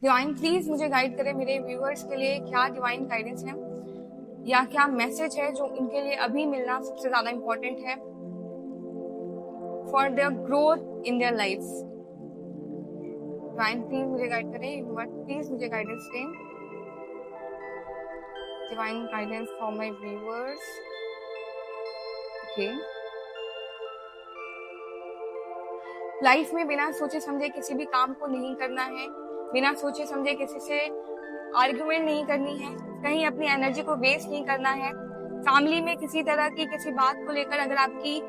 Divine please मुझे guide करें मेरे व्यूअर्स के लिए क्या डिवाइन गाइडेंस है या क्या मैसेज है जो इनके लिए अभी मिलना सबसे ज्यादा इम्पोर्टेंट है for their growth in their life. Divine please मुझे गाइड करें, प्लीज मुझे गाइडेंस दें, divine guidance for my viewers. Okay, life में बिना सोचे समझे किसी भी काम को नहीं करना है, बिना सोचे समझे किसी से आर्गुमेंट नहीं करनी है, कहीं अपनी एनर्जी को वेस्ट नहीं करना है। फैमिली में किसी तरह की किसी बात को लेकर अगर आपकी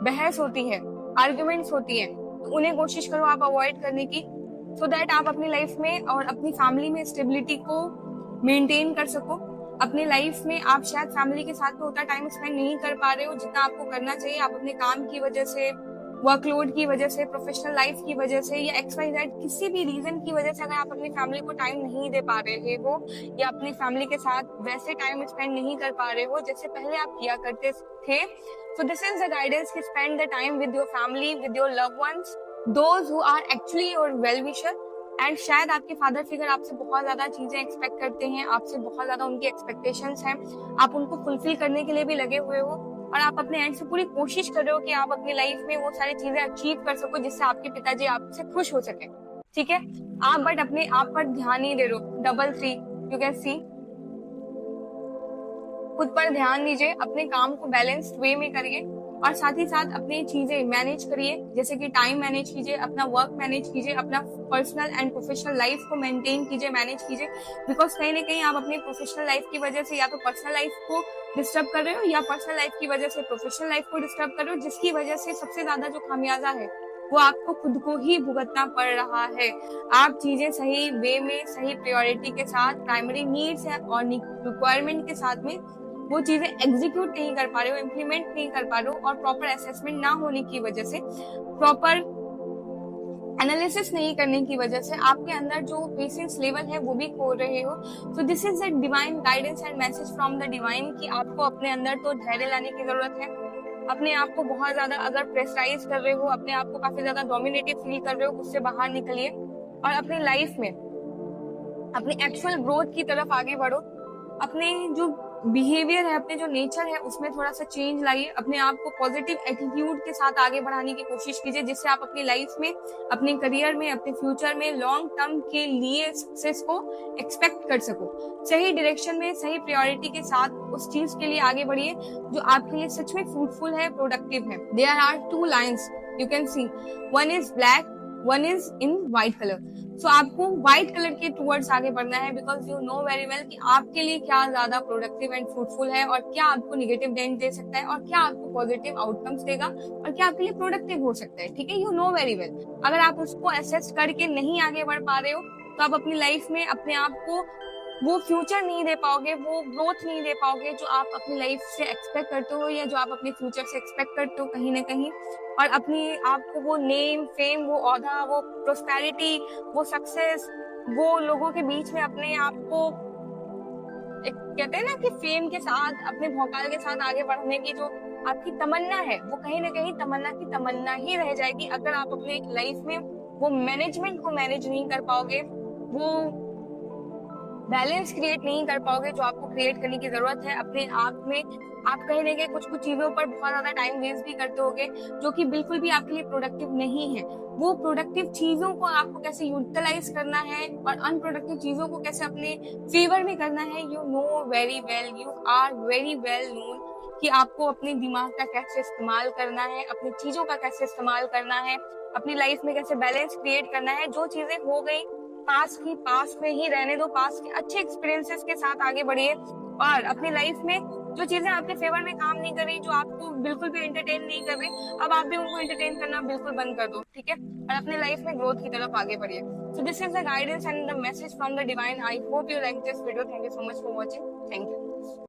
बहस होती है, आर्गुमेंट्स होती है, तो उन्हें कोशिश करो आप अवॉइड करने की, सो दैट आप अपनी लाइफ में और अपनी फैमिली में स्टेबिलिटी को मेंटेन कर सको। अपनी लाइफ में आप शायद फैमिली के साथ में उतना टाइम स्पेंड नहीं कर पा रहे हो जितना आपको करना चाहिए। आप अपने काम की वजह से, वर्कलोड की वजह से, प्रोफेशनल लाइफ की वजह से या XYZ किसी भी रीजन की वजह से अगर आप अपनी फैमिली को टाइम नहीं दे पा रहे हो या अपनी फैमिली के साथ वैसे टाइम स्पेंड नहीं कर पा रहे हो जैसे पहले आप किया करते थे, so this is the guidance to spend the time with your family, with your loved ones, those who are actually your well wisher। And शायद आपके फादर फिगर आपसे बहुत ज्यादा चीजें एक्सपेक्ट करते हैं, आपसे बहुत ज्यादा उनकी एक्सपेक्टेशंस हैं, आप उनको फुलफिल करने के लिए भी लगे हुए हो और आप अपने एंड से पूरी कोशिश कर रहे हो कि आप अपनी लाइफ में वो सारी चीजें अचीव कर सको जिससे आपके पिताजी आपसे खुश हो सके। ठीक है, आप बट अपने आप पर ध्यान नहीं दे रहे हो। 3 यू कैन सी, खुद पर ध्यान दीजिए, अपने काम को बैलेंस्ड वे में करिए और साथ ही साथ अपनी चीजें मैनेज करिए, जैसे कि टाइम मैनेज कीजिए, अपना वर्क मैनेज कीजिए, अपना पर्सनल एंड प्रोफेशनल लाइफ को मेंटेन कीजिए, मैनेज कीजिए। बिकॉज कहीं ना कहीं आप अपनी प्रोफेशनल लाइफ की वजह से या तो पर्सनल लाइफ को डिस्टर्ब कर रहे हो या पर्सनल लाइफ की वजह से प्रोफेशनल लाइफ को डिस्टर्ब कर रहे हो, जिसकी वजह से सबसे ज्यादा जो खामियाजा है वो आपको खुद को ही भुगतना पड़ रहा है। आप चीजें सही वे में, सही प्रायोरिटी के साथ, प्राइमरी नीड्स और रिक्वायरमेंट के साथ में वो चीजें एग्जीक्यूट नहीं कर पा रहे हो, इम्प्लीमेंट नहीं कर पा रहे हो और प्रॉपर असेसमेंट ना होने की वजह से, प्रॉपर एनालिसिस नहीं करने की वजह से आपके अंदर जो पेशेंस लेवल है वो भी खो रहे हो। So this is the divine guidance and message from the divine कि आपको अपने अंदर तो धैर्य लाने की जरूरत है। अपने आप को बहुत ज्यादा अगर प्रेशराइज कर रहे हो, अपने आप को काफी ज्यादा डोमिनेटिव फील कर रहे हो, उससे बाहर निकलिए और अपनी लाइफ में अपनी एक्चुअल ग्रोथ की तरफ आगे बढ़ो। अपने जो बिहेवियर है, अपने जो नेचर है उसमें थोड़ा सा चेंज लाइए, अपने आप को पॉजिटिव एटीट्यूड के साथ आगे बढ़ाने की कोशिश कीजिए जिससे आप अपनी लाइफ में, अपने करियर में, अपने फ्यूचर में लॉन्ग टर्म के लिए सक्सेस को एक्सपेक्ट कर सको। सही डायरेक्शन में, सही प्रायोरिटी के साथ उस चीज के लिए आगे बढ़िए जो आपके लिए सच में फ्रूटफुल है, प्रोडक्टिव है। There are 2 lines you can see, one is black, one is in white colour. So आपको व्हाइट कलर के टूवर्ड्स आगे बढ़ना है because you know very well कि आपके लिए क्या ज्यादा प्रोडक्टिव एंड फ्रूटफुल है और क्या आपको निगेटिव डेंट दे सकता है और क्या आपको पॉजिटिव आउटकम्स देगा और क्या आपके लिए प्रोडक्टिव हो सकता है। ठीक है, यू नो वेरी वेल। अगर आप उसको असेस करके नहीं आगे बढ़ पा रहे हो तो आप अपनी लाइफ में अपने आप को वो फ्यूचर नहीं दे पाओगे, वो ग्रोथ नहीं दे पाओगे जो आप अपनी लाइफ से एक्सपेक्ट करते हो या जो आप अपने फ्यूचर से एक्सपेक्ट करते हो कहीं ना कहीं। और अपनी आपको वो नेम, फेम, वो औहदा, वो प्रोस्पेरिटी, वो सक्सेस, वो लोगों के बीच में अपने आप को एक कहते हैं ना कि फेम के साथ, अपने भौकाल के साथ आगे बढ़ने की जो आपकी तमन्ना है वो कहीं ना कहीं तमन्ना की तमन्ना ही रह जाएगी अगर आप अपने लाइफ में वो मैनेजमेंट को मैनेज नहीं कर पाओगे, वो बैलेंस क्रिएट नहीं कर पाओगे जो आपको क्रिएट करने की जरूरत है अपने आप में। आप कहीं ना कहीं कुछ चीजों पर बहुत ज्यादा टाइम वेस्ट भी करते होगे जो कि बिल्कुल भी आपके लिए प्रोडक्टिव नहीं है। वो प्रोडक्टिव चीजों को आपको कैसे यूटिलाइज करना है और अनप्रोडक्टिव चीजों को कैसे अपने फेवर में करना है। You know very well, you are very well known कि आपको अपने दिमाग का कैसे इस्तेमाल करना है, अपनी चीजों का कैसे इस्तेमाल करना है, अपनी लाइफ में कैसे बैलेंस क्रिएट करना है। जो चीजें हो गई पास की पास में ही रहने दो, पास के अच्छे एक्सपीरियंसेस के साथ आगे बढ़िए और अपनी लाइफ में जो चीजें आपके फेवर में काम नहीं कर रही, जो आपको बिल्कुल भी एंटरटेन नहीं कर रही, अब आप भी उनको एंटरटेन करना बिल्कुल बंद कर दो। ठीक है, और अपने लाइफ में ग्रोथ की तरफ आगे बढ़िए। So this is the guidance and the message from the divine. I hope you like this video. Thank you so much for watching. Thank you.